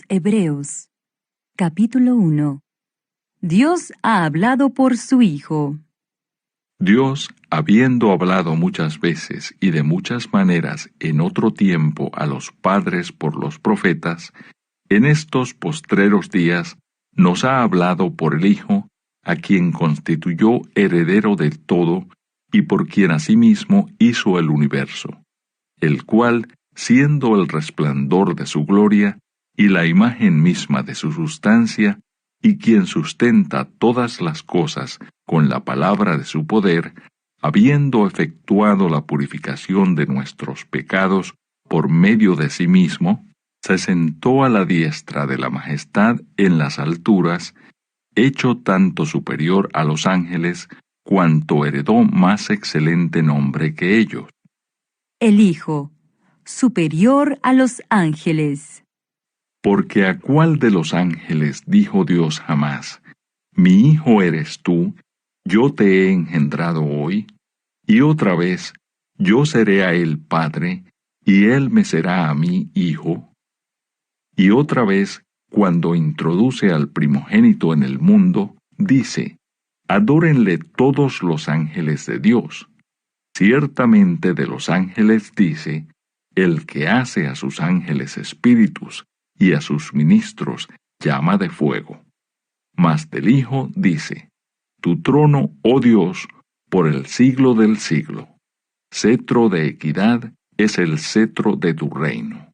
Hebreos. Capítulo 1. Dios ha hablado por su Hijo. Dios, habiendo hablado muchas veces y de muchas maneras en otro tiempo a los padres por los profetas, en estos postreros días nos ha hablado por el Hijo, a quien constituyó heredero del todo y por quien asimismo hizo el universo, el cual, siendo el resplandor de su gloria y la imagen misma de su sustancia, y quien sustenta todas las cosas con la palabra de su poder, habiendo efectuado la purificación de nuestros pecados por medio de sí mismo, se sentó a la diestra de la majestad en las alturas, hecho tanto superior a los ángeles, cuanto heredó más excelente nombre que ellos. El Hijo, superior a los ángeles. Porque ¿a cuál de los ángeles dijo Dios jamás: mi hijo eres tú, yo te he engendrado hoy? Y otra vez, yo seré a él padre, y él me será a mí hijo. Y otra vez, cuando introduce al primogénito en el mundo, dice: adórenle todos los ángeles de Dios. Ciertamente de los ángeles dice: el que hace a sus ángeles espíritus, y a sus ministros llama de fuego. Mas del Hijo dice: tu trono, oh Dios, por el siglo del siglo. Cetro de equidad es el cetro de tu reino.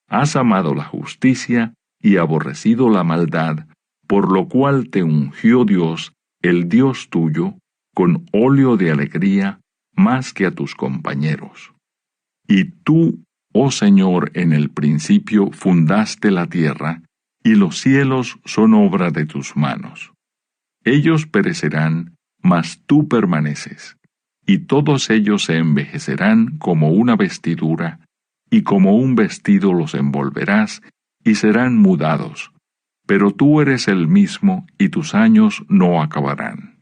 Has amado la justicia y aborrecido la maldad, por lo cual te ungió Dios, el Dios tuyo, con óleo de alegría, más que a tus compañeros. Y tú, oh Señor, en el principio fundaste la tierra, y los cielos son obra de tus manos. Ellos perecerán, mas tú permaneces, y todos ellos se envejecerán como una vestidura, y como un vestido los envolverás, y serán mudados. Pero tú eres el mismo, y tus años no acabarán.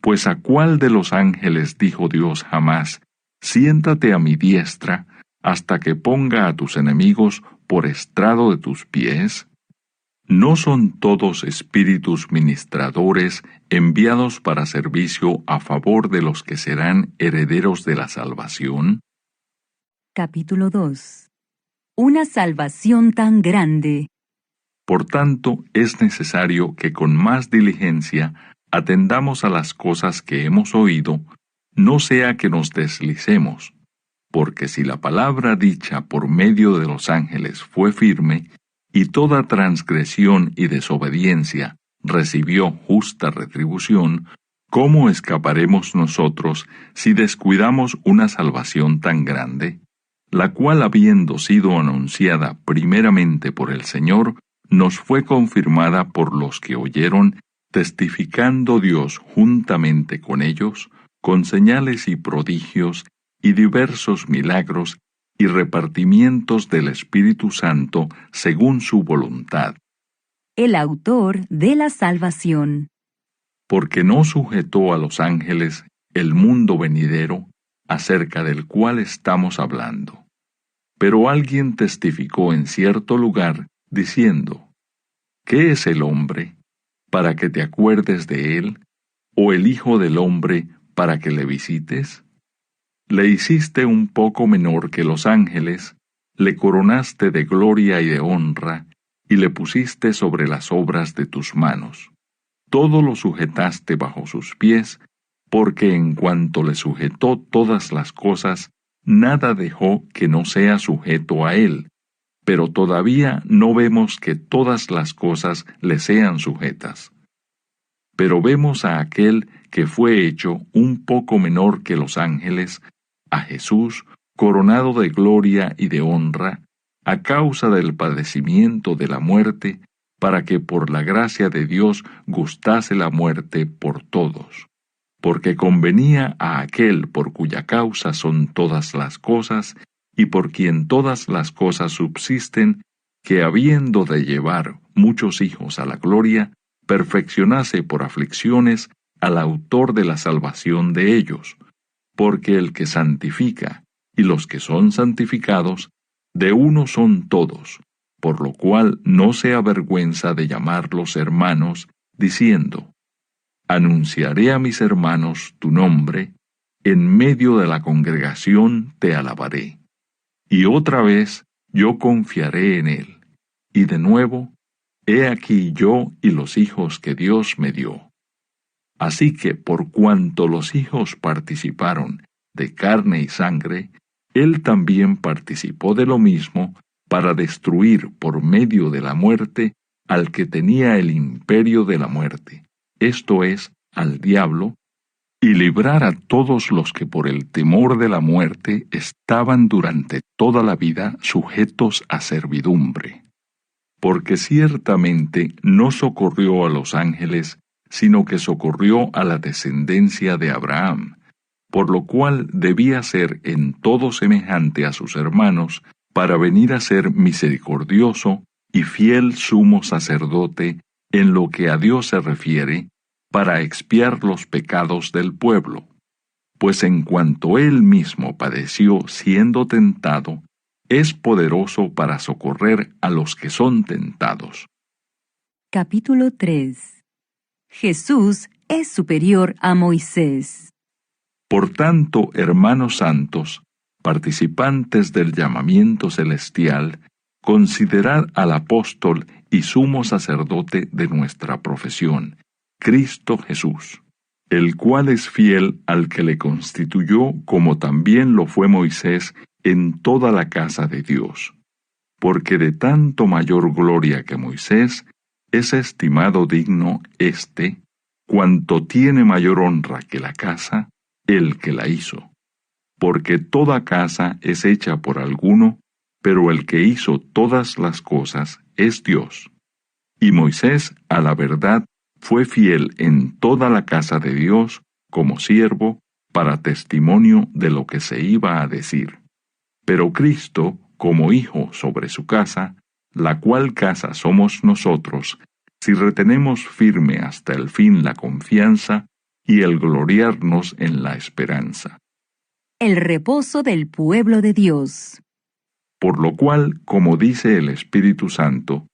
Pues ¿a cuál de los ángeles dijo Dios jamás: siéntate a mi diestra, hasta que ponga a tus enemigos por estrado de tus pies? ¿No son todos espíritus ministradores enviados para servicio a favor de los que serán herederos de la salvación? Capítulo 2. Una salvación tan grande. Por tanto, es necesario que con más diligencia atendamos a las cosas que hemos oído, no sea que nos deslicemos. Porque si la palabra dicha por medio de los ángeles fue firme, y toda transgresión y desobediencia recibió justa retribución, ¿cómo escaparemos nosotros si descuidamos una salvación tan grande, la cual, habiendo sido anunciada primeramente por el Señor, nos fue confirmada por los que oyeron, testificando Dios juntamente con ellos, con señales y prodigios, y diversos milagros y repartimientos del Espíritu Santo según su voluntad? El autor de la salvación. Porque no sujetó a los ángeles el mundo venidero, acerca del cual estamos hablando. Pero alguien testificó en cierto lugar, diciendo: ¿qué es el hombre, para que te acuerdes de él, o el Hijo del hombre, para que le visites? Le hiciste un poco menor que los ángeles, le coronaste de gloria y de honra, y le pusiste sobre las obras de tus manos. Todo lo sujetaste bajo sus pies, porque en cuanto le sujetó todas las cosas, nada dejó que no sea sujeto a él. Pero todavía no vemos que todas las cosas le sean sujetas. Pero vemos a aquel que fue hecho un poco menor que los ángeles, a Jesús, coronado de gloria y de honra, a causa del padecimiento de la muerte, para que por la gracia de Dios gustase la muerte por todos. Porque convenía a aquel por cuya causa son todas las cosas, y por quien todas las cosas subsisten, que habiendo de llevar muchos hijos a la gloria, perfeccionase por aflicciones al autor de la salvación de ellos. Porque el que santifica, y los que son santificados, de uno son todos, por lo cual no se avergüenza de llamarlos hermanos, diciendo: Anunciaré a mis hermanos tu nombre, en medio de la congregación te alabaré. Y otra vez yo confiaré en él. Y de nuevo, he aquí yo y los hijos que Dios me dio. Así que por cuanto los hijos participaron de carne y sangre, él también participó de lo mismo para destruir por medio de la muerte al que tenía el imperio de la muerte, esto es, al diablo, y librar a todos los que por el temor de la muerte estaban durante toda la vida sujetos a servidumbre. Porque ciertamente no socorrió a los ángeles, sino que socorrió a la descendencia de Abraham, por lo cual debía ser en todo semejante a sus hermanos, para venir a ser misericordioso y fiel sumo sacerdote en lo que a Dios se refiere, para expiar los pecados del pueblo. Pues en cuanto él mismo padeció siendo tentado, es poderoso para socorrer a los que son tentados. Capítulo 3. Jesús es superior a Moisés. Por tanto, hermanos santos, participantes del llamamiento celestial, considerad al apóstol y sumo sacerdote de nuestra profesión, Cristo Jesús, el cual es fiel al que le constituyó, como también lo fue Moisés en toda la casa de Dios. Porque de tanto mayor gloria que Moisés, es estimado digno cuanto tiene mayor honra que la casa, el que la hizo. Porque toda casa es hecha por alguno, pero el que hizo todas las cosas es Dios. Y Moisés, a la verdad, fue fiel en toda la casa de Dios como siervo, para testimonio de lo que se iba a decir. Pero Cristo, como hijo sobre su casa, la cual casa somos nosotros, si retenemos firme hasta el fin la confianza y el gloriarnos en la esperanza. El reposo del pueblo de Dios. Por lo cual, como dice el Espíritu Santo,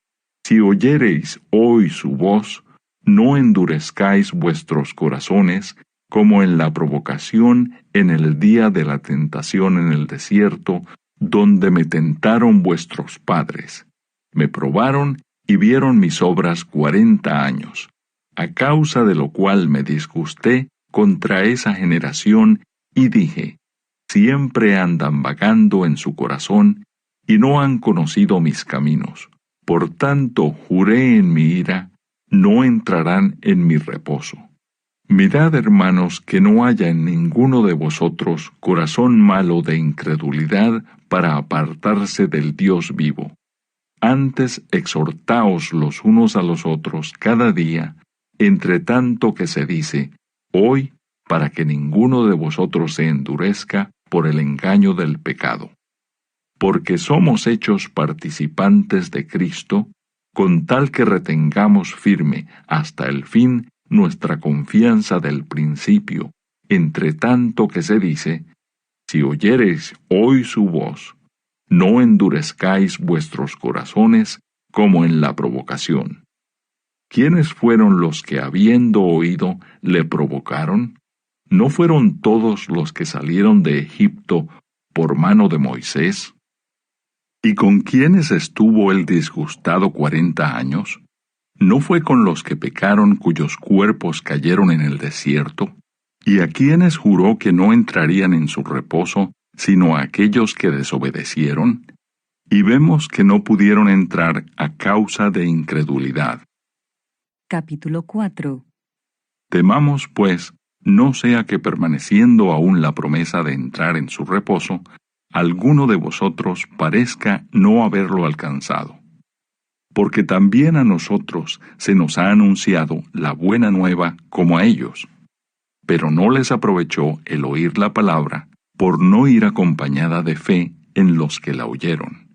si oyereis hoy su voz, no endurezcáis vuestros corazones, como en la provocación en el día de la tentación en el desierto, donde me tentaron vuestros padres. Me probaron y vieron mis obras 40 años, a causa de lo cual me disgusté contra esa generación y dije: siempre andan vagando en su corazón y no han conocido mis caminos. Por tanto juré en mi ira: no entrarán en mi reposo. Mirad, hermanos, que no haya en ninguno de vosotros corazón malo de incredulidad para apartarse del Dios vivo. Antes exhortaos los unos a los otros cada día, entre tanto que se dice: hoy, para que ninguno de vosotros se endurezca por el engaño del pecado. Porque somos hechos participantes de Cristo, con tal que retengamos firme hasta el fin nuestra confianza del principio, entre tanto que se dice: si oyereis hoy su voz, no endurezcáis vuestros corazones como en la provocación. ¿Quiénes fueron los que, habiendo oído, le provocaron? ¿No fueron todos los que salieron de Egipto por mano de Moisés? ¿Y con quiénes estuvo él disgustado 40 años? ¿No fue con los que pecaron cuyos cuerpos cayeron en el desierto? ¿Y a quiénes juró que no entrarían en su reposo, sino a aquellos que desobedecieron? Y vemos que no pudieron entrar a causa de incredulidad. Capítulo 4. Temamos, pues, no sea que permaneciendo aún la promesa de entrar en su reposo, alguno de vosotros parezca no haberlo alcanzado. Porque también a nosotros se nos ha anunciado la buena nueva como a ellos. Pero no les aprovechó el oír la palabra, por no ir acompañada de fe en los que la oyeron.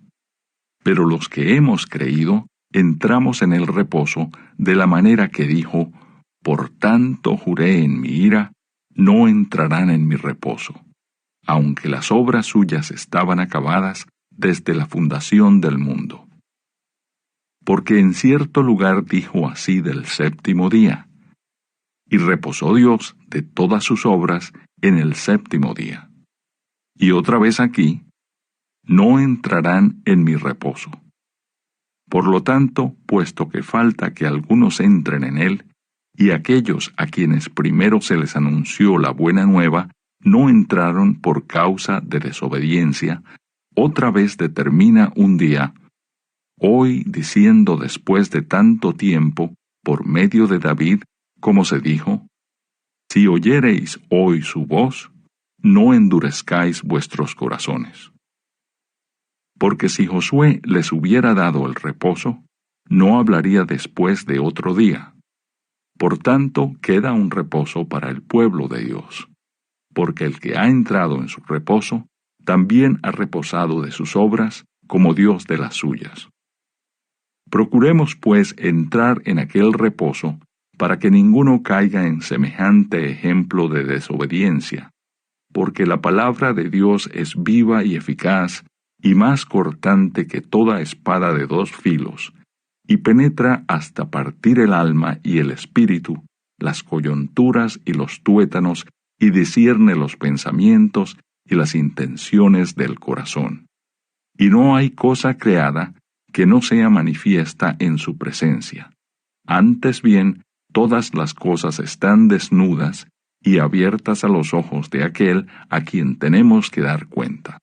Pero los que hemos creído, entramos en el reposo de la manera que dijo: por tanto juré en mi ira, no entrarán en mi reposo, aunque las obras suyas estaban acabadas desde la fundación del mundo. porque en cierto lugar dijo así del séptimo día. Y reposó Dios de todas sus obras en el séptimo día. Y otra vez aquí, no entrarán en mi reposo. Por lo tanto, puesto que falta que algunos entren en él, y aquellos a quienes primero se les anunció la buena nueva, no entraron por causa de desobediencia, otra vez determina un día, hoy diciendo después de tanto tiempo, por medio de David, como se dijo, si oyereis hoy su voz, no endurezcáis vuestros corazones. Porque si Josué les hubiera dado el reposo, no hablaría después de otro día. Por tanto, queda un reposo para el pueblo de Dios, porque el que ha entrado en su reposo, también ha reposado de sus obras, como Dios de las suyas. Procuremos, pues, entrar en aquel reposo, para que ninguno caiga en semejante ejemplo de desobediencia, porque la palabra de Dios es viva y eficaz, y más cortante que toda espada de dos filos, y penetra hasta partir el alma y el espíritu, las coyunturas y los tuétanos, y discierne los pensamientos y las intenciones del corazón. Y no hay cosa creada que no sea manifiesta en su presencia. Antes bien, todas las cosas están desnudas y abiertas a los ojos de aquel a quien tenemos que dar cuenta.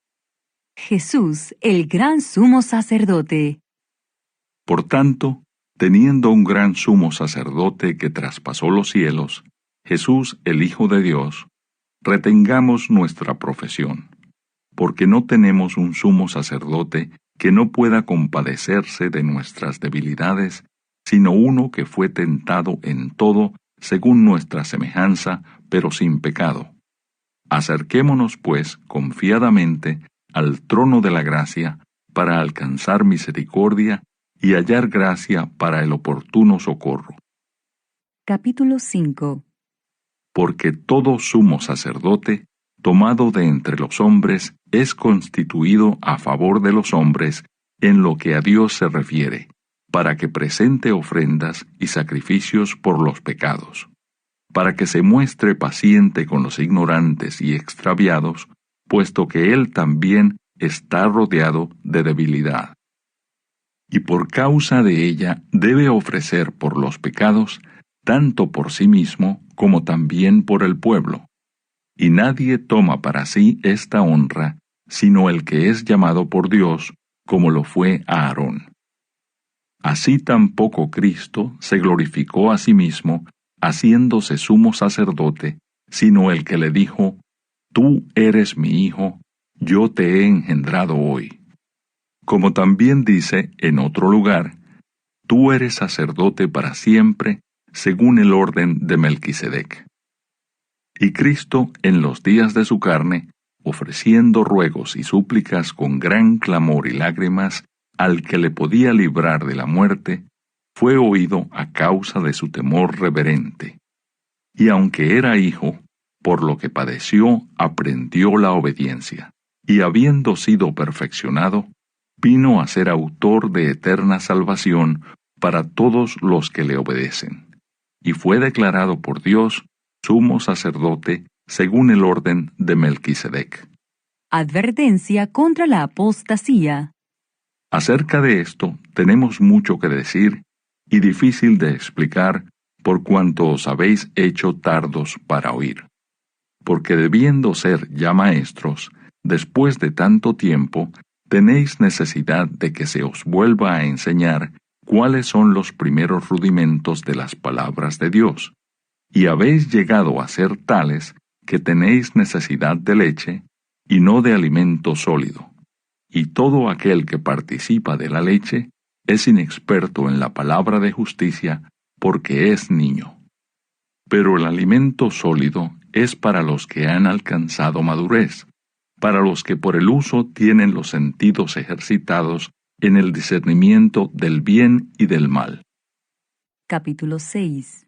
Jesús, el gran sumo sacerdote. Por tanto, teniendo un gran sumo sacerdote que traspasó los cielos, Jesús el Hijo de Dios, retengamos nuestra profesión, porque no tenemos un sumo sacerdote que no pueda compadecerse de nuestras debilidades, sino uno que fue tentado en todo según nuestra semejanza, pero sin pecado. Acerquémonos, pues, confiadamente al trono de la gracia para alcanzar misericordia y hallar gracia para el oportuno socorro. Capítulo 5. Porque todo sumo sacerdote, tomado de entre los hombres, es constituido a favor de los hombres en lo que a Dios se refiere, para que presente ofrendas y sacrificios por los pecados, para que se muestre paciente con los ignorantes y extraviados, puesto que Él también está rodeado de debilidad. Y por causa de ella debe ofrecer por los pecados, tanto por sí mismo como también por el pueblo. Y nadie toma para sí esta honra, sino el que es llamado por Dios, como lo fue Aarón. Así tampoco Cristo se glorificó a sí mismo, haciéndose sumo sacerdote, sino el que le dijo, Tú eres mi Hijo, yo te he engendrado hoy. Como también dice en otro lugar, Tú eres sacerdote para siempre, según el orden de Melquisedec. Y Cristo, en los días de su carne, ofreciendo ruegos y súplicas con gran clamor y lágrimas al que le podía librar de la muerte, fue oído a causa de su temor reverente. Y aunque era hijo, por lo que padeció, aprendió la obediencia, y habiendo sido perfeccionado, vino a ser autor de eterna salvación para todos los que le obedecen, y fue declarado por Dios sumo sacerdote según el orden de Melquisedec. Advertencia contra la apostasía. Acerca de esto tenemos mucho que decir y difícil de explicar por cuanto os habéis hecho tardos para oír. Porque debiendo ser ya maestros, después de tanto tiempo, tenéis necesidad de que se os vuelva a enseñar cuáles son los primeros rudimentos de las palabras de Dios, y habéis llegado a ser tales que tenéis necesidad de leche y no de alimento sólido. Y todo aquel que participa de la leche es inexperto en la palabra de justicia porque es niño. Pero el alimento sólido es para los que han alcanzado madurez, para los que por el uso tienen los sentidos ejercitados en el discernimiento del bien y del mal. Capítulo 6.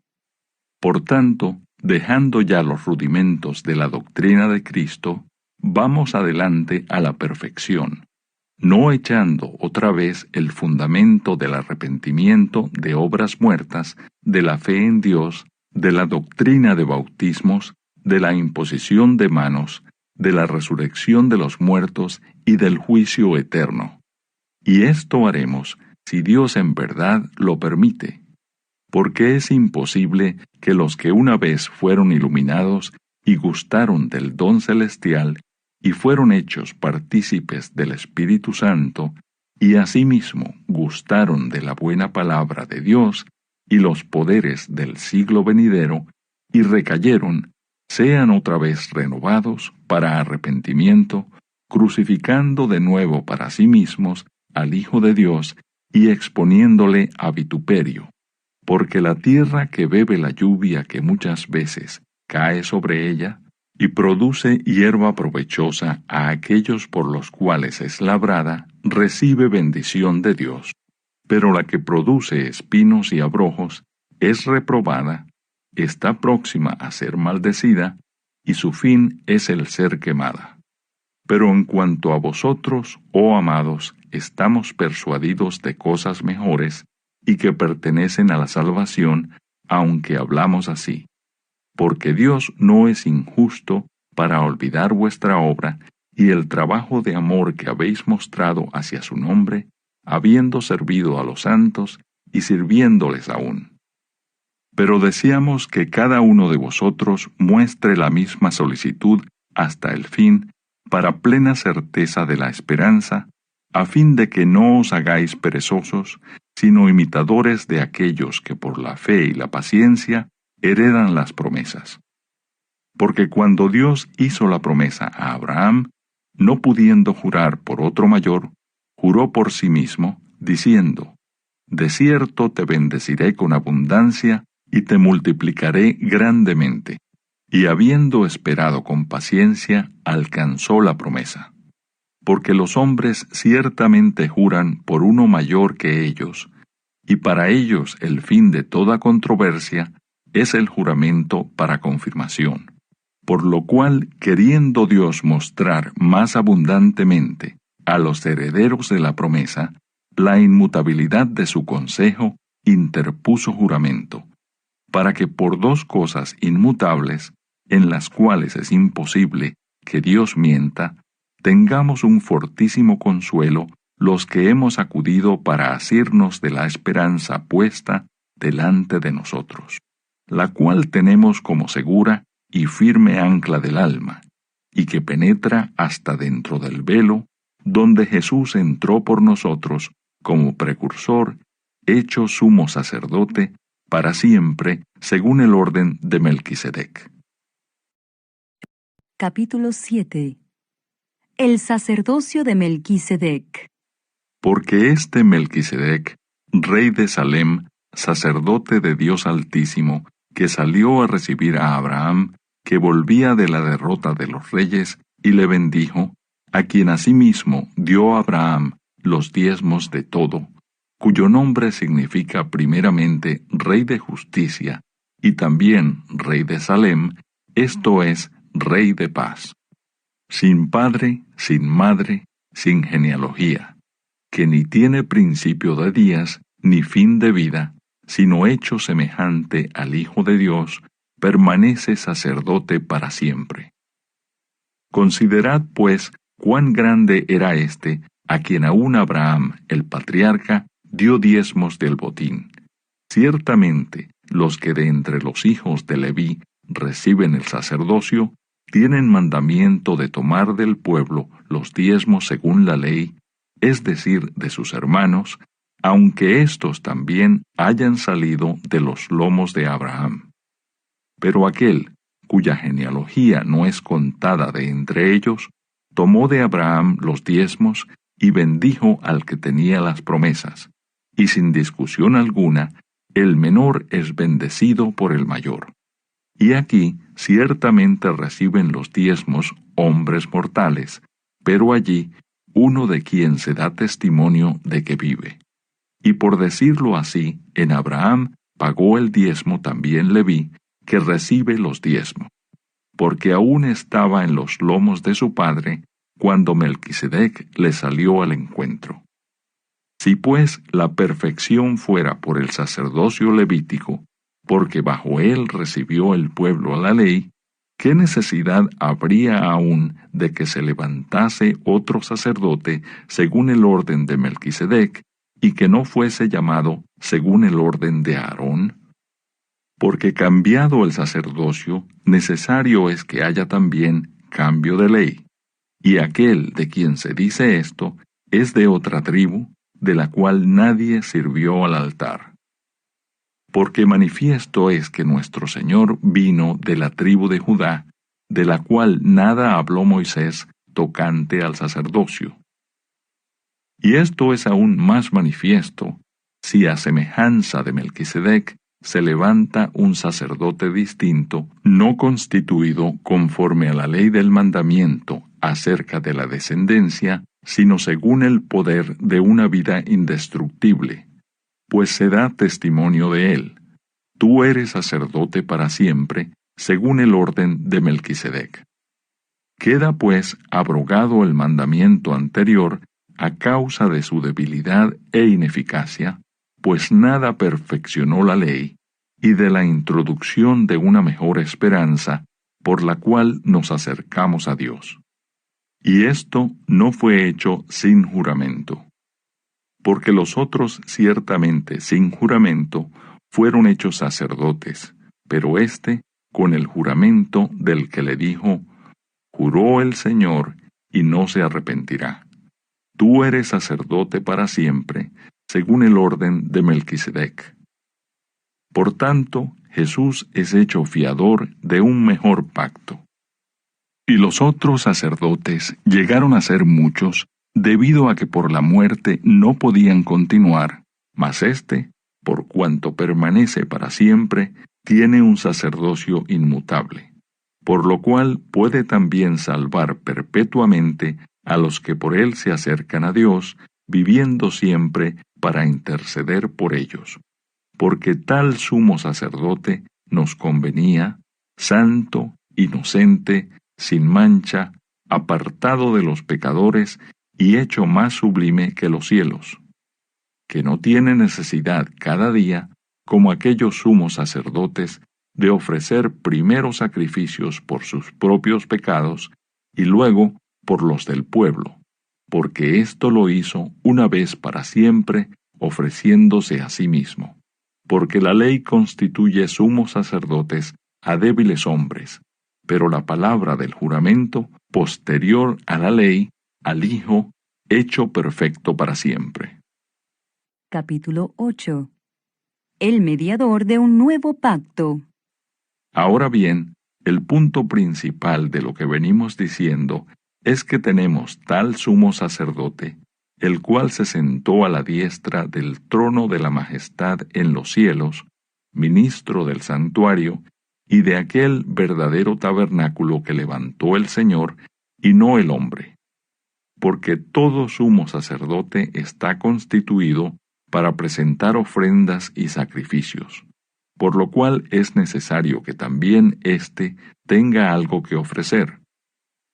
Por tanto, dejando ya los rudimentos de la doctrina de Cristo, vamos adelante a la perfección, no echando otra vez el fundamento del arrepentimiento de obras muertas, de la fe en Dios, de la doctrina de bautismos, de la imposición de manos, de la resurrección de los muertos y del juicio eterno. Y esto haremos si Dios en verdad lo permite, porque es imposible que los que una vez fueron iluminados y gustaron del don celestial y fueron hechos partícipes del Espíritu Santo, y asimismo gustaron de la buena palabra de Dios y los poderes del siglo venidero, y recayeron, sean otra vez renovados para arrepentimiento, crucificando de nuevo para sí mismos al Hijo de Dios y exponiéndole a vituperio, porque la tierra que bebe la lluvia que muchas veces cae sobre ella, y produce hierba provechosa a aquellos por los cuales es labrada, recibe bendición de Dios. Pero la que produce espinos y abrojos es reprobada, está próxima a ser maldecida, y su fin es el ser quemada. Pero en cuanto a vosotros, oh amados, estamos persuadidos de cosas mejores, y que pertenecen a la salvación, aunque hablamos así. Porque Dios no es injusto para olvidar vuestra obra y el trabajo de amor que habéis mostrado hacia su nombre, habiendo servido a los santos y sirviéndoles aún. Pero deseamos que cada uno de vosotros muestre la misma solicitud hasta el fin, para plena certeza de la esperanza, a fin de que no os hagáis perezosos, sino imitadores de aquellos que por la fe y la paciencia heredan las promesas. Porque cuando Dios hizo la promesa a Abraham, no pudiendo jurar por otro mayor, juró por sí mismo, diciendo: De cierto te bendeciré con abundancia y te multiplicaré grandemente. Y habiendo esperado con paciencia, alcanzó la promesa. Porque los hombres ciertamente juran por uno mayor que ellos, y para ellos el fin de toda controversia es el juramento para confirmación. Por lo cual, queriendo Dios mostrar más abundantemente a los herederos de la promesa la inmutabilidad de su consejo, interpuso juramento, para que por dos cosas inmutables, en las cuales es imposible que Dios mienta, tengamos un fortísimo consuelo los que hemos acudido para asirnos de la esperanza puesta delante de nosotros, la cual tenemos como segura y firme ancla del alma, y que penetra hasta dentro del velo, donde Jesús entró por nosotros como precursor, hecho sumo sacerdote, para siempre, según el orden de Melquisedec. Capítulo 7. El sacerdocio de Melquisedec. Porque este Melquisedec, rey de Salem, sacerdote de Dios Altísimo, que salió a recibir a Abraham, que volvía de la derrota de los reyes, y le bendijo, a quien asimismo dio a Abraham los diezmos de todo, cuyo nombre significa primeramente Rey de Justicia, y también Rey de Salem, esto es, Rey de Paz. Sin padre, sin madre, sin genealogía, que ni tiene principio de días, ni fin de vida, sino hecho semejante al Hijo de Dios, permanece sacerdote para siempre. Considerad, pues, cuán grande era éste, a quien aún Abraham, el patriarca, dio diezmos del botín. Ciertamente, los que de entre los hijos de Leví reciben el sacerdocio, tienen mandamiento de tomar del pueblo los diezmos según la ley, es decir, de sus hermanos, aunque éstos también hayan salido de los lomos de Abraham. Pero aquel, cuya genealogía no es contada de entre ellos, tomó de Abraham los diezmos y bendijo al que tenía las promesas, y sin discusión alguna, el menor es bendecido por el mayor. Y aquí ciertamente reciben los diezmos hombres mortales, pero allí uno de quien se da testimonio de que vive. Y por decirlo así, en Abraham pagó el diezmo también Leví, que recibe los diezmos, porque aún estaba en los lomos de su padre, cuando Melquisedec le salió al encuentro. Si pues la perfección fuera por el sacerdocio levítico, porque bajo él recibió el pueblo la ley, ¿qué necesidad habría aún de que se levantase otro sacerdote según el orden de Melquisedec, y que no fuese llamado según el orden de Aarón? Porque cambiado el sacerdocio, necesario es que haya también cambio de ley. Y aquel de quien se dice esto es de otra tribu, de la cual nadie sirvió al altar. Porque manifiesto es que nuestro Señor vino de la tribu de Judá, de la cual nada habló Moisés tocante al sacerdocio. Y esto es aún más manifiesto, si a semejanza de Melquisedec se levanta un sacerdote distinto, no constituido conforme a la ley del mandamiento acerca de la descendencia, sino según el poder de una vida indestructible, pues se da testimonio de él: tú eres sacerdote para siempre, según el orden de Melquisedec. Queda pues abrogado el mandamiento anterior a causa de su debilidad e ineficacia, pues nada perfeccionó la ley, y de la introducción de una mejor esperanza, por la cual nos acercamos a Dios. Y esto no fue hecho sin juramento. Porque los otros ciertamente sin juramento fueron hechos sacerdotes, pero éste con el juramento del que le dijo: juró el Señor y no se arrepentirá. Tú eres sacerdote para siempre, según el orden de Melquisedec. Por tanto, Jesús es hecho fiador de un mejor pacto. Y los otros sacerdotes llegaron a ser muchos, debido a que por la muerte no podían continuar, mas éste, por cuanto permanece para siempre, tiene un sacerdocio inmutable, por lo cual puede también salvar perpetuamente a los que por él se acercan a Dios, viviendo siempre para interceder por ellos. Porque tal sumo sacerdote nos convenía, santo, inocente, sin mancha, apartado de los pecadores y hecho más sublime que los cielos, que no tiene necesidad cada día, como aquellos sumos sacerdotes, de ofrecer primero sacrificios por sus propios pecados y luego por los del pueblo, porque esto lo hizo una vez para siempre, ofreciéndose a sí mismo. Porque la ley constituye sumos sacerdotes a débiles hombres, pero la palabra del juramento, posterior a la ley, al Hijo, hecho perfecto para siempre. Capítulo 8. El mediador de un nuevo pacto. Ahora bien, el punto principal de lo que venimos diciendo es que tenemos tal sumo sacerdote, el cual se sentó a la diestra del trono de la majestad en los cielos, ministro del santuario, y de aquel verdadero tabernáculo que levantó el Señor, y no el hombre. Porque todo sumo sacerdote está constituido para presentar ofrendas y sacrificios, por lo cual es necesario que también éste tenga algo que ofrecer.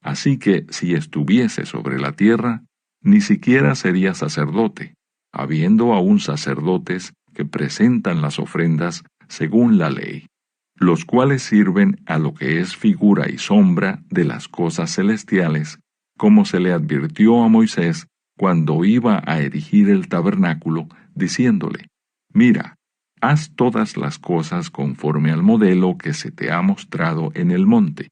Así que si estuviese sobre la tierra, ni siquiera sería sacerdote, habiendo aún sacerdotes que presentan las ofrendas según la ley, los cuales sirven a lo que es figura y sombra de las cosas celestiales, como se le advirtió a Moisés cuando iba a erigir el tabernáculo, diciéndole: mira, haz todas las cosas conforme al modelo que se te ha mostrado en el monte.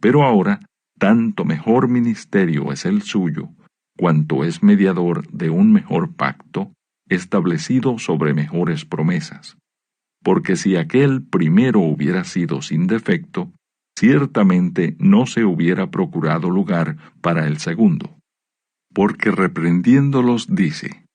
Pero ahora, tanto mejor ministerio es el suyo, cuanto es mediador de un mejor pacto, establecido sobre mejores promesas. Porque si aquel primero hubiera sido sin defecto, ciertamente no se hubiera procurado lugar para el segundo. Porque reprendiéndolos dice: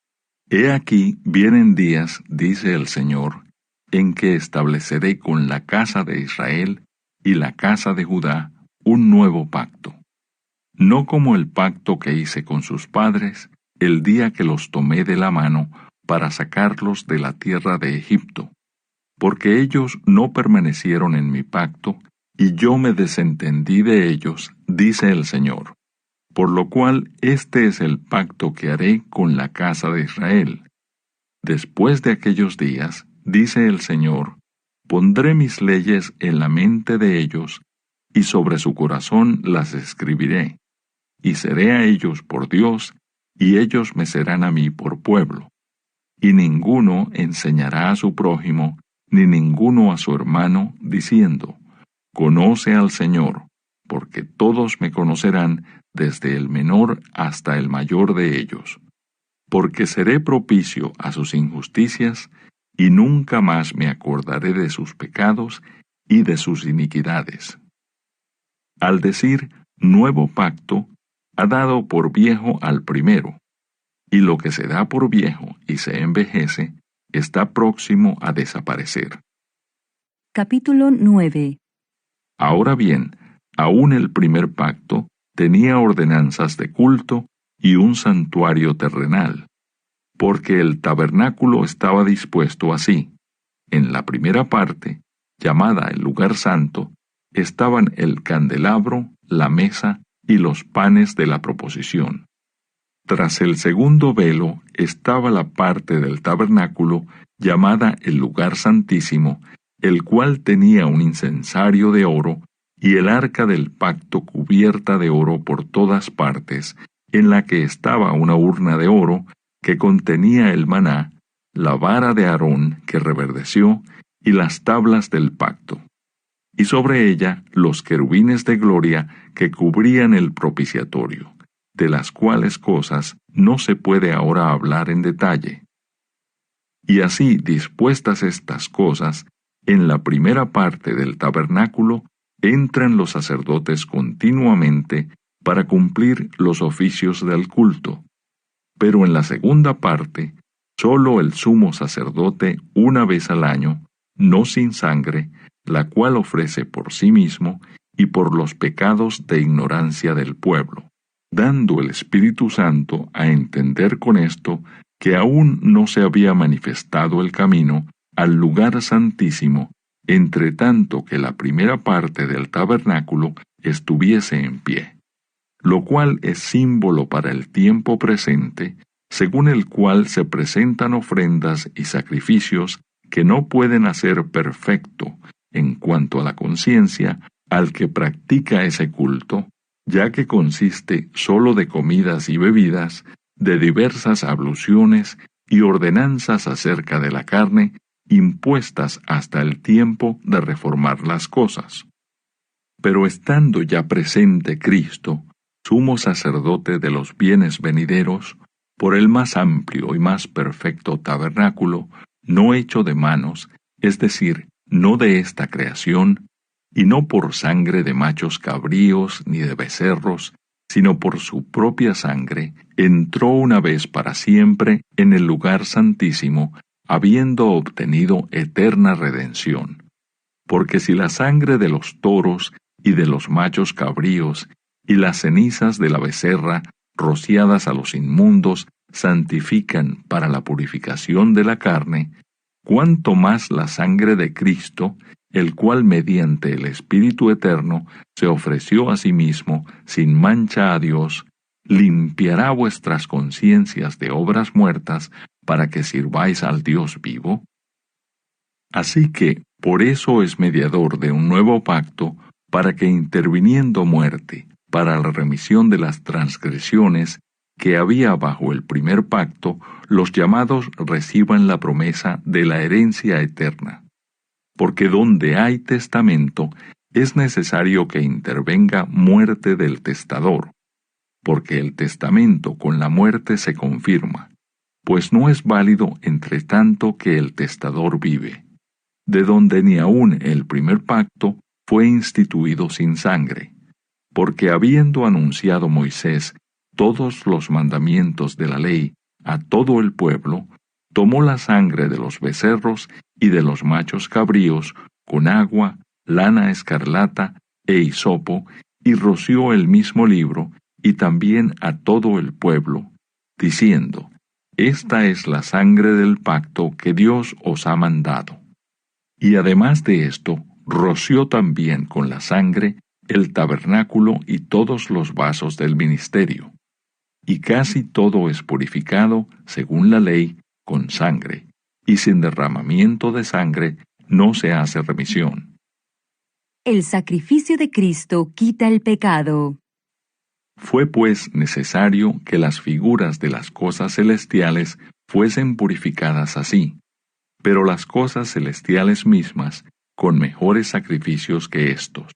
he aquí vienen días, dice el Señor, en que estableceré con la casa de Israel y la casa de Judá un nuevo pacto, no como el pacto que hice con sus padres el día que los tomé de la mano para sacarlos de la tierra de Egipto, porque ellos no permanecieron en mi pacto, y yo me desentendí de ellos, dice el Señor. Por lo cual este es el pacto que haré con la casa de Israel. Después de aquellos días, dice el Señor, pondré mis leyes en la mente de ellos, y sobre su corazón las escribiré, y seré a ellos por Dios, y ellos me serán a mí por pueblo. Y ninguno enseñará a su prójimo, ni ninguno a su hermano, diciendo, conoce al Señor, porque todos me conocerán, desde el menor hasta el mayor de ellos. Porque seré propicio a sus injusticias, y nunca más me acordaré de sus pecados y de sus iniquidades. Al decir nuevo pacto, ha dado por viejo al primero, y lo que se da por viejo y se envejece, está próximo a desaparecer. Capítulo 9. Ahora bien, aún el primer pacto tenía ordenanzas de culto y un santuario terrenal, porque el tabernáculo estaba dispuesto así. En la primera parte, llamada el lugar santo, estaban el candelabro, la mesa y los panes de la proposición. Tras el segundo velo estaba la parte del tabernáculo llamada el lugar santísimo, el cual tenía un incensario de oro y el arca del pacto cubierta de oro por todas partes, en la que estaba una urna de oro que contenía el maná, la vara de Aarón que reverdeció y las tablas del pacto. Y sobre ella los querubines de gloria que cubrían el propiciatorio, de las cuales cosas no se puede ahora hablar en detalle. Y así dispuestas estas cosas, en la primera parte del tabernáculo entran los sacerdotes continuamente para cumplir los oficios del culto. Pero en la segunda parte, sólo el sumo sacerdote una vez al año, no sin sangre, la cual ofrece por sí mismo y por los pecados de ignorancia del pueblo, dando el Espíritu Santo a entender con esto que aún no se había manifestado el camino al lugar santísimo, entre tanto que la primera parte del tabernáculo estuviese en pie, lo cual es símbolo para el tiempo presente, según el cual se presentan ofrendas y sacrificios que no pueden hacer perfecto, en cuanto a la conciencia, al que practica ese culto, ya que consiste sólo de comidas y bebidas, de diversas abluciones y ordenanzas acerca de la carne, impuestas hasta el tiempo de reformar las cosas. Pero estando ya presente Cristo, sumo sacerdote de los bienes venideros, por el más amplio y más perfecto tabernáculo, no hecho de manos, es decir, no de esta creación, y no por sangre de machos cabríos ni de becerros, sino por su propia sangre, entró una vez para siempre en el lugar santísimo, habiendo obtenido eterna redención. Porque si la sangre de los toros y de los machos cabríos y las cenizas de la becerra rociadas a los inmundos santifican para la purificación de la carne, cuánto más la sangre de Cristo, el cual mediante el Espíritu Eterno se ofreció a sí mismo sin mancha a Dios, limpiará vuestras conciencias de obras muertas para que sirváis al Dios vivo. Así que, por eso es mediador de un nuevo pacto, para que interviniendo muerte, para la remisión de las transgresiones que había bajo el primer pacto, los llamados reciban la promesa de la herencia eterna. Porque donde hay testamento, es necesario que intervenga muerte del testador, porque el testamento con la muerte se confirma, pues no es válido entre tanto que el testador vive, de donde ni aun el primer pacto fue instituido sin sangre, porque habiendo anunciado Moisés todos los mandamientos de la ley a todo el pueblo, tomó la sangre de los becerros y de los machos cabríos con agua, lana escarlata e hisopo, y roció el mismo libro, y también a todo el pueblo, diciendo, Esta es la sangre del pacto que Dios os ha mandado. Y además de esto, roció también con la sangre el tabernáculo y todos los vasos del ministerio. Y casi todo es purificado, según la ley, con sangre, y sin derramamiento de sangre no se hace remisión. El sacrificio de Cristo quita el pecado. Fue pues necesario que las figuras de las cosas celestiales fuesen purificadas así, pero las cosas celestiales mismas con mejores sacrificios que éstos.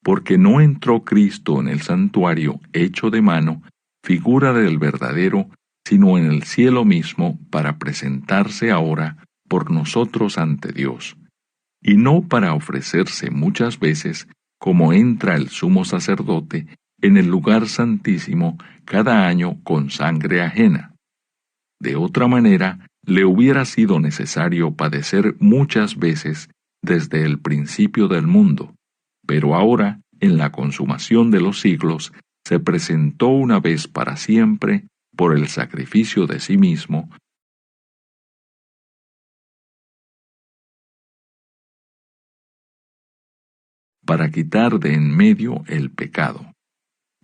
Porque no entró Cristo en el santuario hecho de mano, figura del verdadero, sino en el cielo mismo, para presentarse ahora por nosotros ante Dios, y no para ofrecerse muchas veces, como entra el sumo sacerdote en el lugar santísimo cada año con sangre ajena. De otra manera, le hubiera sido necesario padecer muchas veces desde el principio del mundo, pero ahora, en la consumación de los siglos, se presentó una vez para siempre por el sacrificio de sí mismo, para quitar de en medio el pecado.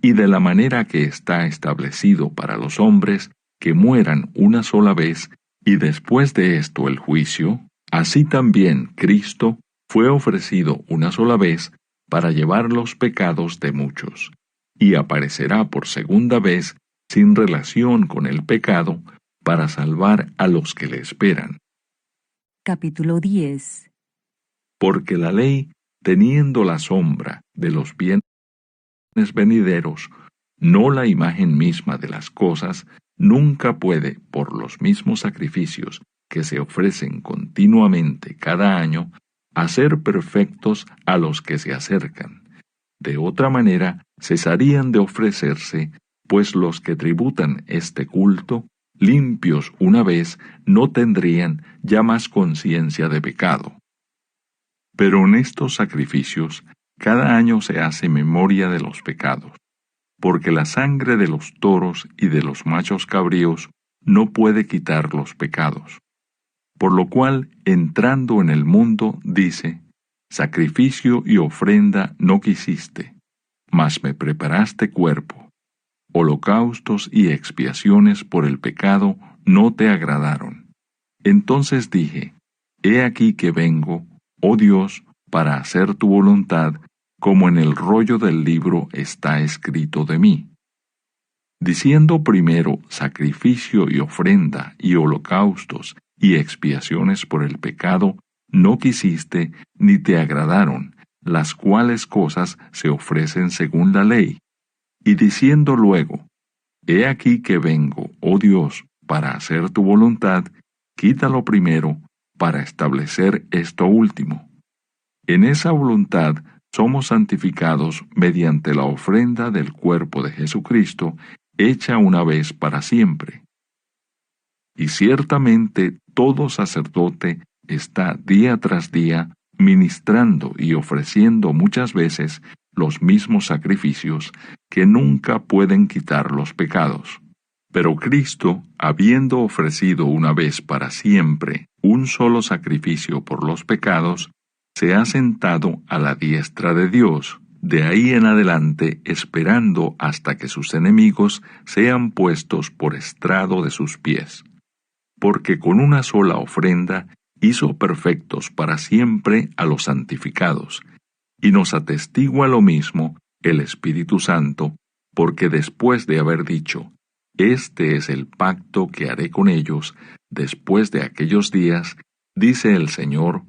Y de la manera que está establecido para los hombres que mueran una sola vez, y después de esto el juicio, así también Cristo fue ofrecido una sola vez para llevar los pecados de muchos, y aparecerá por segunda vez sin relación con el pecado, para salvar a los que le esperan. Capítulo 10. Porque la ley, teniendo la sombra de los bienes venideros, no la imagen misma de las cosas, nunca puede, por los mismos sacrificios que se ofrecen continuamente cada año, hacer perfectos a los que se acercan. De otra manera, cesarían de ofrecerse, pues los que tributan este culto, limpios una vez, no tendrían ya más conciencia de pecado. Pero en estos sacrificios, cada año se hace memoria de los pecados, porque la sangre de los toros y de los machos cabríos no puede quitar los pecados. Por lo cual, entrando en el mundo, dice, sacrificio y ofrenda no quisiste, mas me preparaste cuerpo. Holocaustos y expiaciones por el pecado no te agradaron. Entonces dije, he aquí que vengo, oh Dios, para hacer tu voluntad, como en el rollo del libro está escrito de mí. Diciendo primero sacrificio y ofrenda y holocaustos y expiaciones por el pecado, no quisiste ni te agradaron, las cuales cosas se ofrecen según la ley. Y diciendo luego, he aquí que vengo, oh Dios, para hacer tu voluntad, quítalo primero, para establecer esto último. En esa voluntad somos santificados mediante la ofrenda del cuerpo de Jesucristo, hecha una vez para siempre. Y ciertamente todo sacerdote está día tras día ministrando y ofreciendo muchas veces los mismos sacrificios que nunca pueden quitar los pecados. Pero Cristo, habiendo ofrecido una vez para siempre un solo sacrificio por los pecados, se ha sentado a la diestra de Dios, de ahí en adelante esperando hasta que sus enemigos sean puestos por estrado de sus pies. Porque con una sola ofrenda hizo perfectos para siempre a los santificados, y nos atestigua lo mismo el Espíritu Santo, porque después de haber dicho, este es el pacto que haré con ellos, después de aquellos días, dice el Señor,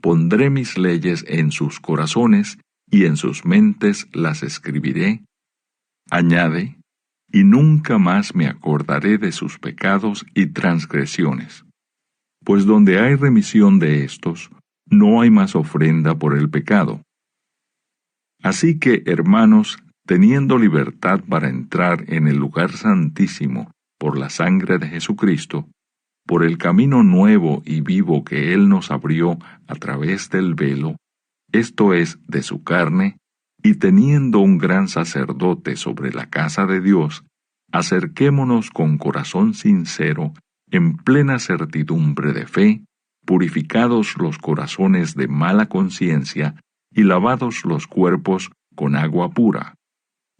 pondré mis leyes en sus corazones, y en sus mentes las escribiré. Añade, y nunca más me acordaré de sus pecados y transgresiones. Pues donde hay remisión de estos, no hay más ofrenda por el pecado. Así que, hermanos, teniendo libertad para entrar en el lugar santísimo por la sangre de Jesucristo, por el camino nuevo y vivo que Él nos abrió a través del velo, esto es, de su carne, y teniendo un gran sacerdote sobre la casa de Dios, acerquémonos con corazón sincero, en plena certidumbre de fe, purificados los corazones de mala conciencia y lavados los cuerpos con agua pura.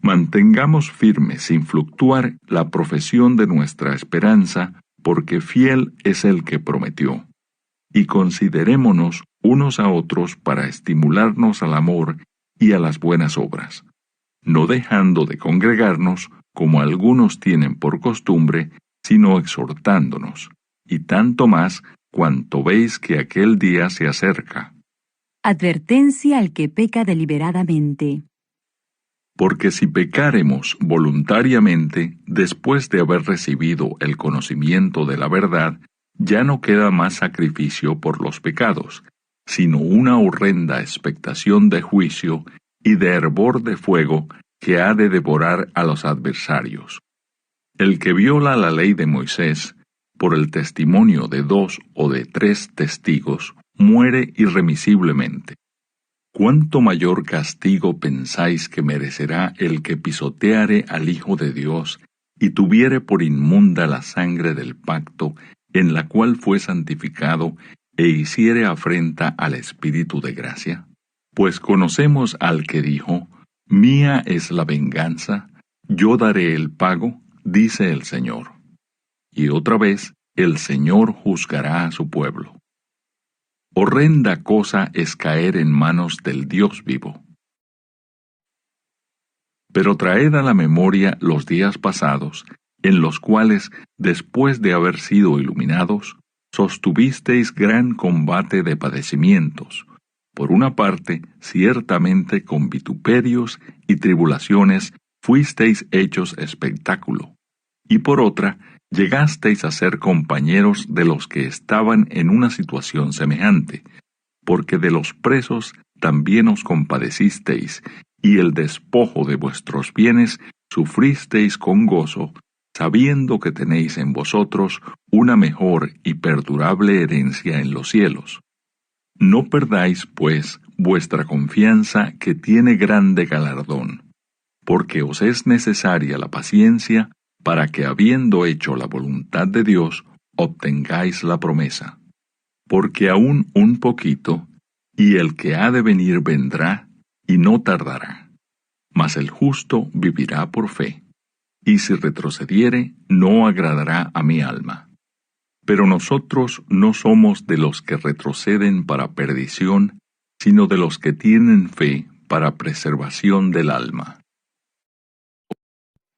Mantengamos firme sin fluctuar la profesión de nuestra esperanza, porque fiel es el que prometió. Y considerémonos unos a otros para estimularnos al amor y a las buenas obras, no dejando de congregarnos, como algunos tienen por costumbre, sino exhortándonos, y tanto más cuanto veis que aquel día se acerca. Advertencia al que peca deliberadamente. Porque si pecáremos voluntariamente, después de haber recibido el conocimiento de la verdad, ya no queda más sacrificio por los pecados, sino una horrenda expectación de juicio y de hervor de fuego que ha de devorar a los adversarios. El que viola la ley de Moisés, por el testimonio de 2 o de 3 testigos, muere irremisiblemente. ¿Cuánto mayor castigo pensáis que merecerá el que pisoteare al Hijo de Dios y tuviere por inmunda la sangre del pacto en la cual fue santificado e hiciere afrenta al Espíritu de gracia? Pues conocemos al que dijo: «Mía es la venganza, yo daré el pago», dice el Señor. Y otra vez, el Señor juzgará a su pueblo. Horrenda cosa es caer en manos del Dios vivo. Pero traed a la memoria los días pasados, en los cuales, después de haber sido iluminados, sostuvisteis gran combate de padecimientos. Por una parte, ciertamente con vituperios y tribulaciones fuisteis hechos espectáculo, y por otra, llegasteis a ser compañeros de los que estaban en una situación semejante, porque de los presos también os compadecisteis, y el despojo de vuestros bienes sufristeis con gozo, sabiendo que tenéis en vosotros una mejor y perdurable herencia en los cielos. No perdáis, pues, vuestra confianza, que tiene grande galardón, porque os es necesaria la paciencia, para que, habiendo hecho la voluntad de Dios, obtengáis la promesa. Porque aún un poquito, y el que ha de venir vendrá, y no tardará. Mas el justo vivirá por fe, y si retrocediere, no agradará a mi alma. Pero nosotros no somos de los que retroceden para perdición, sino de los que tienen fe para preservación del alma.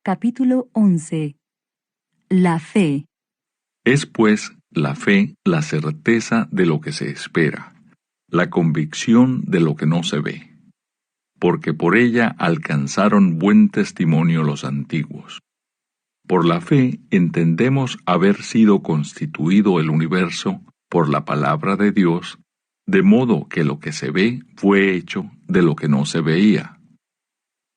Capítulo 11. La fe. Es pues la fe la certeza de lo que se espera, la convicción de lo que no se ve, porque por ella alcanzaron buen testimonio los antiguos. Por la fe entendemos haber sido constituido el universo por la palabra de Dios, de modo que lo que se ve fue hecho de lo que no se veía.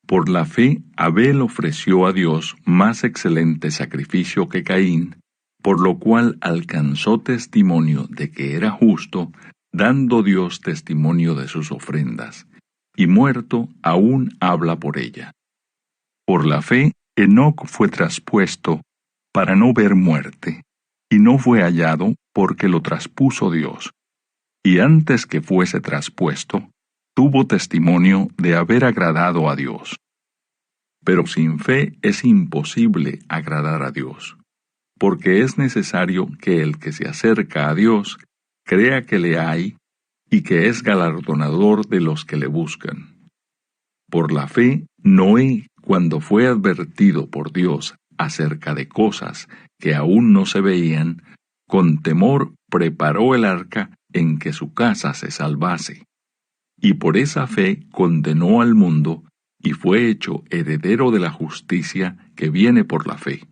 Por la fe, Abel ofreció a Dios más excelente sacrificio que Caín, por lo cual alcanzó testimonio de que era justo, dando Dios testimonio de sus ofrendas, y muerto aún habla por ella. Por la fe, Enoc fue traspuesto para no ver muerte, y no fue hallado porque lo traspuso Dios. Y antes que fuese traspuesto, tuvo testimonio de haber agradado a Dios. Pero sin fe es imposible agradar a Dios, porque es necesario que el que se acerca a Dios crea que le hay y que es galardonador de los que le buscan. Por la fe, Noé, cuando fue advertido por Dios acerca de cosas que aún no se veían, con temor preparó el arca en que su casa se salvase. Y por esa fe condenó al mundo y fue hecho heredero de la justicia que viene por la fe.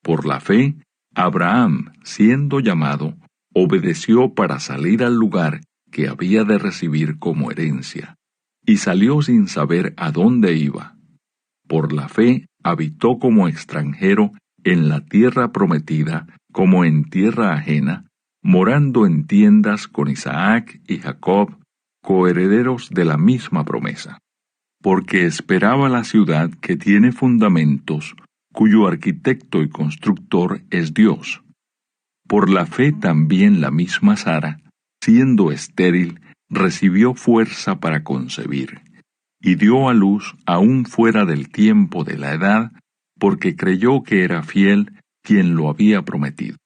Por la fe, Abraham, siendo llamado, obedeció para salir al lugar que había de recibir como herencia, y salió sin saber a dónde iba. Por la fe habitó como extranjero en la tierra prometida, como en tierra ajena, morando en tiendas con Isaac y Jacob, coherederos de la misma promesa. Porque esperaba la ciudad que tiene fundamentos, cuyo arquitecto y constructor es Dios. Por la fe también la misma Sara, siendo estéril, recibió fuerza para concebir, y dio a luz aún fuera del tiempo de la edad, porque creyó que era fiel quien lo había prometido.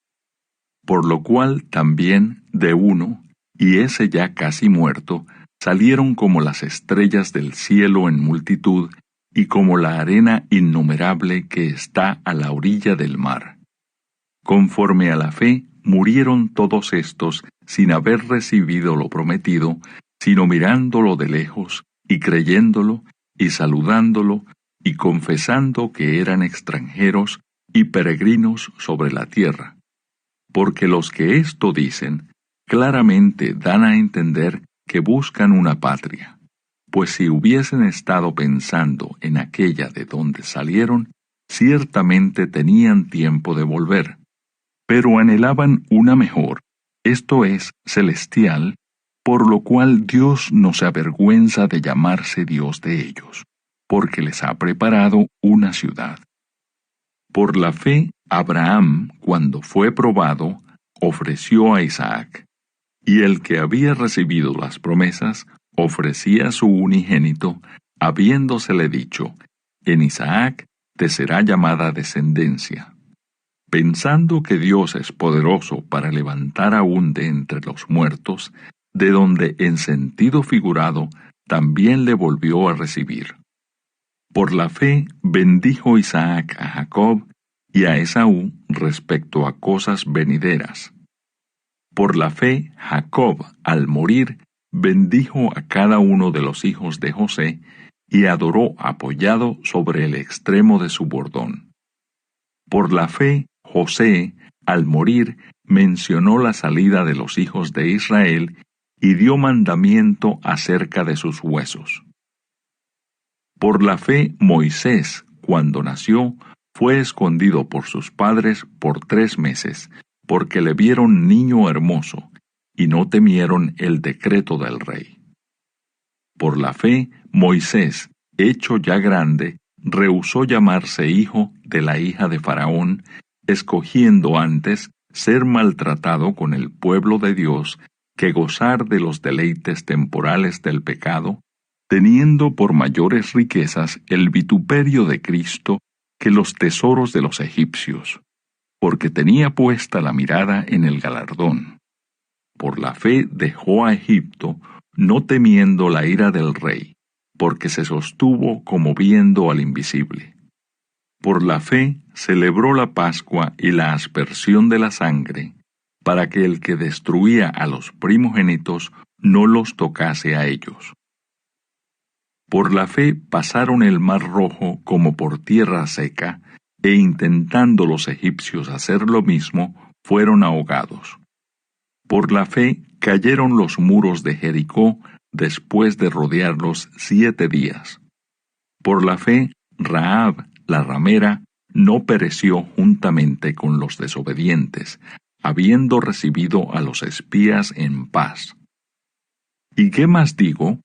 Por lo cual también de uno, y ese ya casi muerto, salieron como las estrellas del cielo en multitud, y como la arena innumerable que está a la orilla del mar. Conforme a la fe, murieron todos estos sin haber recibido lo prometido, sino mirándolo de lejos, y creyéndolo, y saludándolo, y confesando que eran extranjeros y peregrinos sobre la tierra. Porque los que esto dicen, claramente dan a entender que buscan una patria. Pues si hubiesen estado pensando en aquella de donde salieron, ciertamente tenían tiempo de volver. Pero anhelaban una mejor, esto es, celestial, por lo cual Dios no se avergüenza de llamarse Dios de ellos, porque les ha preparado una ciudad. Por la fe, Abraham, cuando fue probado, ofreció a Isaac, y el que había recibido las promesas, ofrecía su unigénito, habiéndosele dicho, en Isaac te será llamada descendencia. Pensando que Dios es poderoso para levantar aún de entre los muertos, de donde en sentido figurado también le volvió a recibir. Por la fe bendijo Isaac a Jacob y a Esaú respecto a cosas venideras. Por la fe Jacob, al morir, bendijo a cada uno de los hijos de José y adoró apoyado sobre el extremo de su bordón. Por la fe José, al morir, mencionó la salida de los hijos de Israel y dio mandamiento acerca de sus huesos. Por la fe Moisés, cuando nació, fue escondido por sus padres por 3 meses, porque le vieron niño hermoso, y no temieron el decreto del rey. Por la fe, Moisés, hecho ya grande, rehusó llamarse hijo de la hija de Faraón, escogiendo antes ser maltratado con el pueblo de Dios que gozar de los deleites temporales del pecado, teniendo por mayores riquezas el vituperio de Cristo que los tesoros de los egipcios, porque tenía puesta la mirada en el galardón. Por la fe dejó a Egipto, no temiendo la ira del rey, porque se sostuvo como viendo al invisible. Por la fe celebró la Pascua y la aspersión de la sangre, para que el que destruía a los primogénitos no los tocase a ellos. Por la fe pasaron el mar Rojo como por tierra seca, e intentando los egipcios hacer lo mismo, fueron ahogados. Por la fe cayeron los muros de Jericó después de rodearlos 7 días. Por la fe, Rahab, la ramera, no pereció juntamente con los desobedientes, habiendo recibido a los espías en paz. ¿Y qué más digo?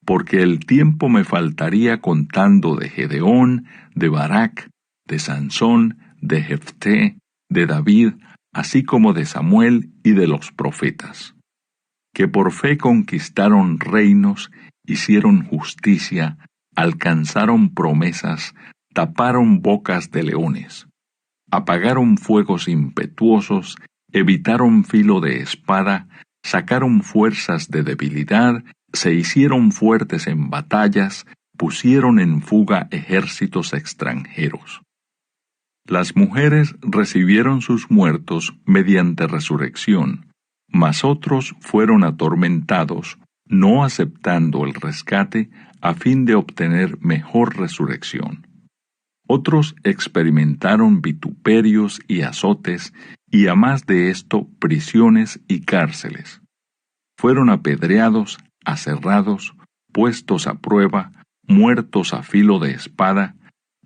Porque el tiempo me faltaría contando de Gedeón, de Barak, de Sansón, de Jefté, de David, así como de Samuel y de los profetas, que por fe conquistaron reinos, hicieron justicia, alcanzaron promesas, taparon bocas de leones, apagaron fuegos impetuosos, evitaron filo de espada, sacaron fuerzas de debilidad, se hicieron fuertes en batallas, pusieron en fuga ejércitos extranjeros. Las mujeres recibieron sus muertos mediante resurrección, mas otros fueron atormentados, no aceptando el rescate a fin de obtener mejor resurrección. Otros experimentaron vituperios y azotes, y a más de esto prisiones y cárceles. Fueron apedreados, aserrados, puestos a prueba, muertos a filo de espada,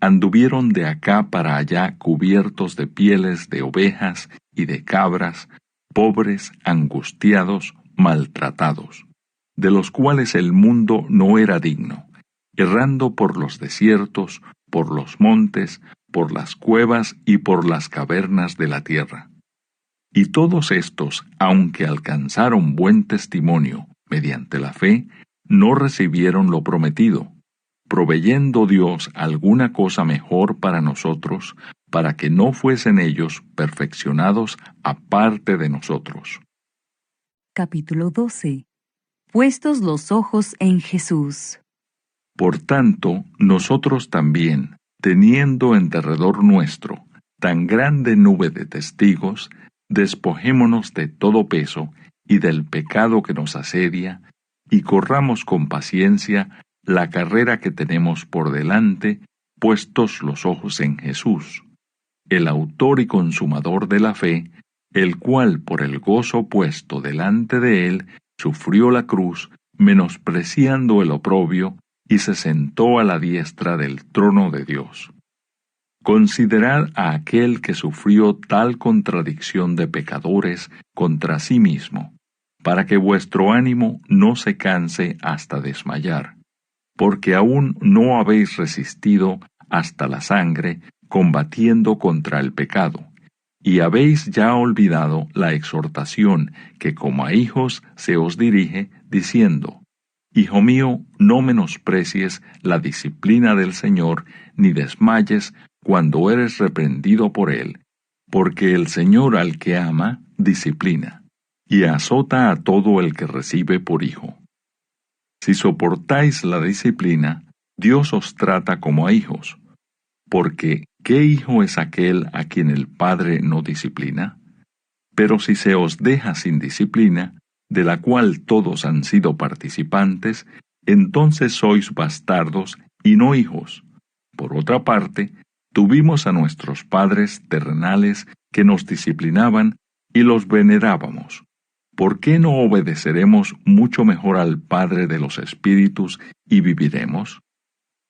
anduvieron de acá para allá cubiertos de pieles de ovejas y de cabras, pobres, angustiados, maltratados, de los cuales el mundo no era digno, errando por los desiertos, por los montes, por las cuevas y por las cavernas de la tierra. Y todos estos, aunque alcanzaron buen testimonio mediante la fe, no recibieron lo prometido, proveyendo Dios alguna cosa mejor para nosotros, para que no fuesen ellos perfeccionados aparte de nosotros. Capítulo 12. Puestos los ojos en Jesús. Por tanto, nosotros también, teniendo en derredor nuestro tan grande nube de testigos, despojémonos de todo peso y del pecado que nos asedia, y corramos con paciencia la carrera que tenemos por delante, puestos los ojos en Jesús, el autor y consumador de la fe, el cual por el gozo puesto delante de él sufrió la cruz, menospreciando el oprobio, y se sentó a la diestra del trono de Dios. Considerad a aquel que sufrió tal contradicción de pecadores contra sí mismo, para que vuestro ánimo no se canse hasta desmayar, porque aún no habéis resistido hasta la sangre, combatiendo contra el pecado, y habéis ya olvidado la exhortación que como a hijos se os dirige, diciendo: Hijo mío, no menosprecies la disciplina del Señor, ni desmayes cuando eres reprendido por Él, porque el Señor al que ama, disciplina, y azota a todo el que recibe por hijo. Si soportáis la disciplina, Dios os trata como a hijos, porque ¿qué hijo es aquel a quien el Padre no disciplina? Pero si se os deja sin disciplina, de la cual todos han sido participantes, entonces sois bastardos y no hijos. Por otra parte, tuvimos a nuestros padres terrenales que nos disciplinaban y los venerábamos. ¿Por qué no obedeceremos mucho mejor al Padre de los Espíritus y viviremos?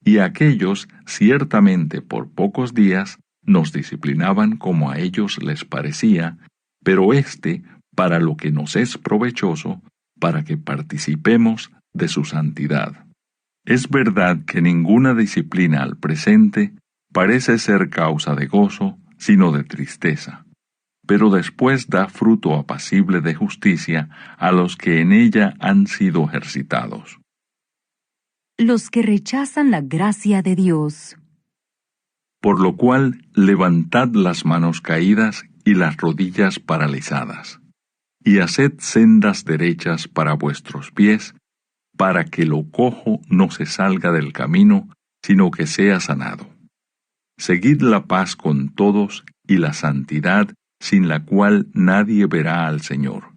Y aquellos, ciertamente por pocos días, nos disciplinaban como a ellos les parecía, pero éste, para lo que nos es provechoso, para que participemos de su santidad. Es verdad que ninguna disciplina al presente parece ser causa de gozo, sino de tristeza, pero después da fruto apacible de justicia a los que en ella han sido ejercitados. Los que rechazan la gracia de Dios. Por lo cual, levantad las manos caídas y las rodillas paralizadas, y haced sendas derechas para vuestros pies, para que lo cojo no se salga del camino, sino que sea sanado. Seguid la paz con todos y la santidad, sin la cual nadie verá al Señor.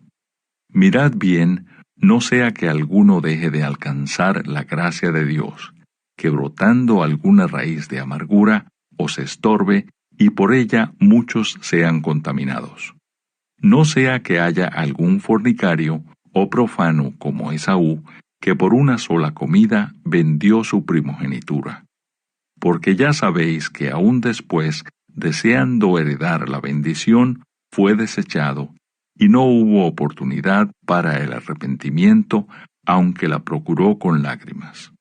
Mirad bien, no sea que alguno deje de alcanzar la gracia de Dios, que brotando alguna raíz de amargura os estorbe, y por ella muchos sean contaminados. No sea que haya algún fornicario o profano como Esaú, que por una sola comida vendió su primogenitura. Porque ya sabéis que aún después, deseando heredar la bendición, fue desechado, y no hubo oportunidad para el arrepentimiento, aunque la procuró con lágrimas.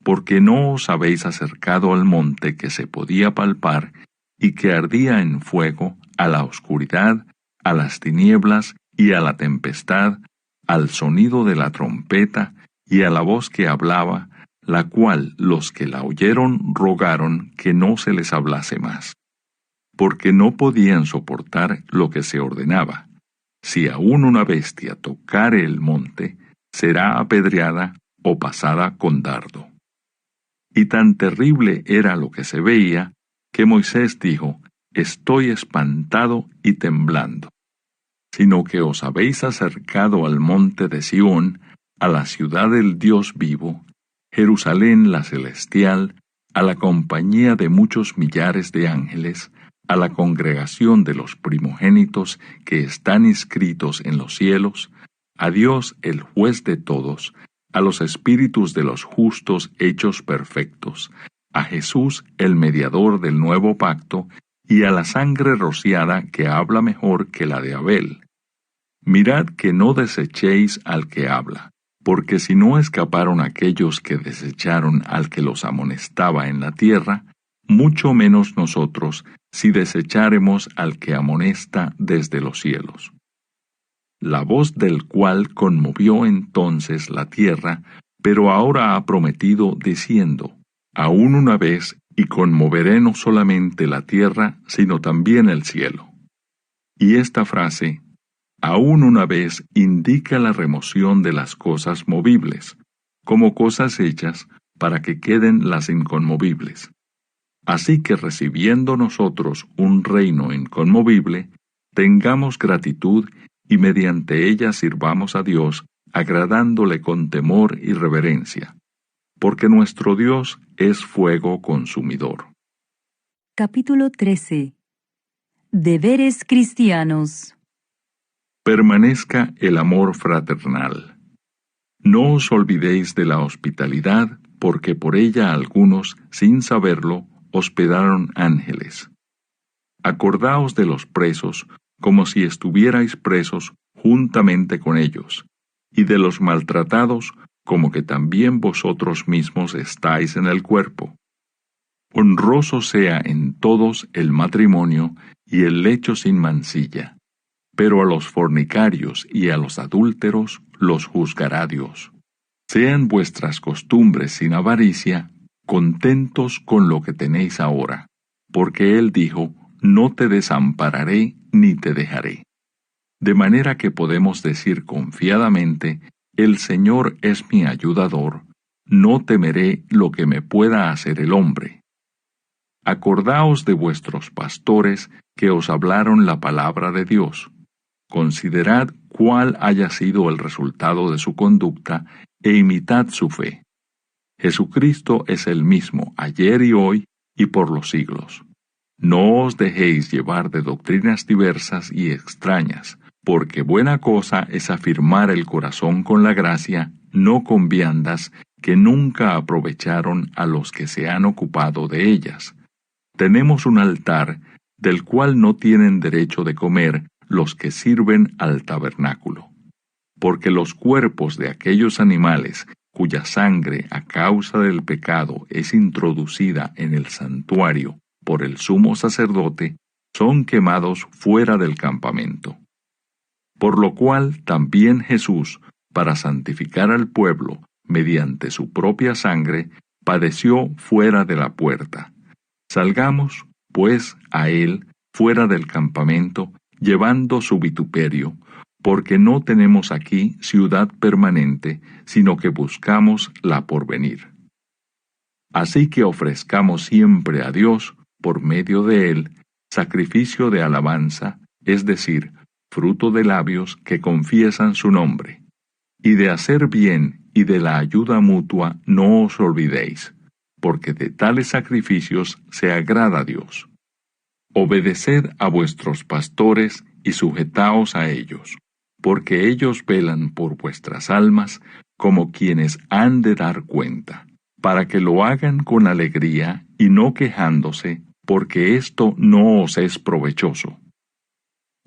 Porque no os habéis acercado al monte que se podía palpar, y que ardía en fuego, a la oscuridad, a las tinieblas y a la tempestad, al sonido de la trompeta y a la voz que hablaba, la cual los que la oyeron rogaron que no se les hablase más, porque no podían soportar lo que se ordenaba. Si aún una bestia tocare el monte, será apedreada o pasada con dardo. Y tan terrible era lo que se veía, que Moisés dijo: Estoy espantado y temblando. Sino que os habéis acercado al monte de Sión, a la ciudad del Dios vivo, Jerusalén la celestial, a la compañía de muchos millares de ángeles, a la congregación de los primogénitos que están inscritos en los cielos, a Dios el juez de todos, a los espíritus de los justos hechos perfectos, a Jesús el mediador del nuevo pacto, y a la sangre rociada que habla mejor que la de Abel. Mirad que no desechéis al que habla, porque si no escaparon aquellos que desecharon al que los amonestaba en la tierra, mucho menos nosotros si desecháremos al que amonesta desde los cielos. La voz del cual conmovió entonces la tierra, pero ahora ha prometido diciendo: aún una vez, y conmoveré no solamente la tierra, sino también el cielo. Y esta frase, aún una vez, indica la remoción de las cosas movibles, como cosas hechas para que queden las inconmovibles. Así que recibiendo nosotros un reino inconmovible, tengamos gratitud y mediante ella sirvamos a Dios, agradándole con temor y reverencia, porque nuestro Dios es fuego consumidor. Capítulo 13. Deberes cristianos. Permanezca el amor fraternal. No os olvidéis de la hospitalidad, porque por ella algunos, sin saberlo, hospedaron ángeles. Acordaos de los presos, como si estuvierais presos juntamente con ellos, y de los maltratados, como que también vosotros mismos estáis en el cuerpo. Honroso sea en todos el matrimonio y el lecho sin mancilla, pero a los fornicarios y a los adúlteros los juzgará Dios. Sean vuestras costumbres sin avaricia, contentos con lo que tenéis ahora, porque Él dijo, no te desampararé ni te dejaré. De manera que podemos decir confiadamente, el Señor es mi ayudador, no temeré lo que me pueda hacer el hombre. Acordaos de vuestros pastores que os hablaron la palabra de Dios. Considerad cuál haya sido el resultado de su conducta e imitad su fe. Jesucristo es el mismo ayer y hoy y por los siglos. No os dejéis llevar de doctrinas diversas y extrañas, porque buena cosa es afirmar el corazón con la gracia, no con viandas que nunca aprovecharon a los que se han ocupado de ellas. Tenemos un altar del cual no tienen derecho de comer los que sirven al tabernáculo, porque los cuerpos de aquellos animales cuya sangre a causa del pecado es introducida en el santuario por el sumo sacerdote, son quemados fuera del campamento. Por lo cual también Jesús, para santificar al pueblo mediante su propia sangre, padeció fuera de la puerta. Salgamos, pues, a él fuera del campamento, llevando su vituperio, porque no tenemos aquí ciudad permanente, sino que buscamos la porvenir. Así que ofrezcamos siempre a Dios, por medio de él, sacrificio de alabanza, es decir, fruto de labios que confiesan su nombre. Y de hacer bien y de la ayuda mutua no os olvidéis, porque de tales sacrificios se agrada a Dios. Obedeced a vuestros pastores y sujetaos a ellos, porque ellos velan por vuestras almas como quienes han de dar cuenta, para que lo hagan con alegría y no quejándose, porque esto no os es provechoso.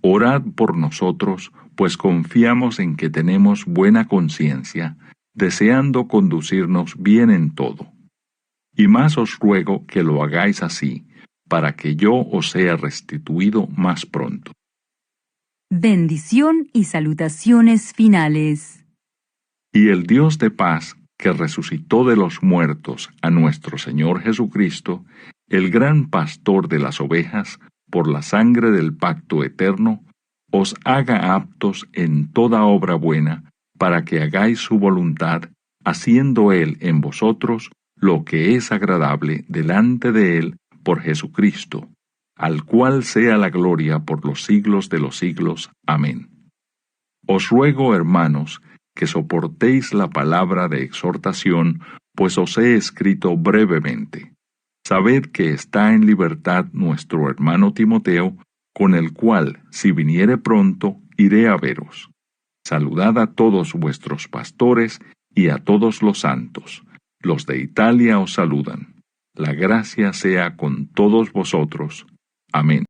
Orad por nosotros, pues confiamos en que tenemos buena conciencia, deseando conducirnos bien en todo. Y más os ruego que lo hagáis así, para que yo os sea restituido más pronto. Bendición y salutaciones finales. Y el Dios de paz, que resucitó de los muertos a nuestro Señor Jesucristo, el gran pastor de las ovejas, por la sangre del pacto eterno, os haga aptos en toda obra buena, para que hagáis su voluntad, haciendo Él en vosotros lo que es agradable delante de Él por Jesucristo, al cual sea la gloria por los siglos de los siglos. Amén. Os ruego, hermanos, que soportéis la palabra de exhortación, pues os he escrito brevemente. Sabed que está en libertad nuestro hermano Timoteo, con el cual, si viniere pronto, iré a veros. Saludad a todos vuestros pastores y a todos los santos. Los de Italia os saludan. La gracia sea con todos vosotros. Amén.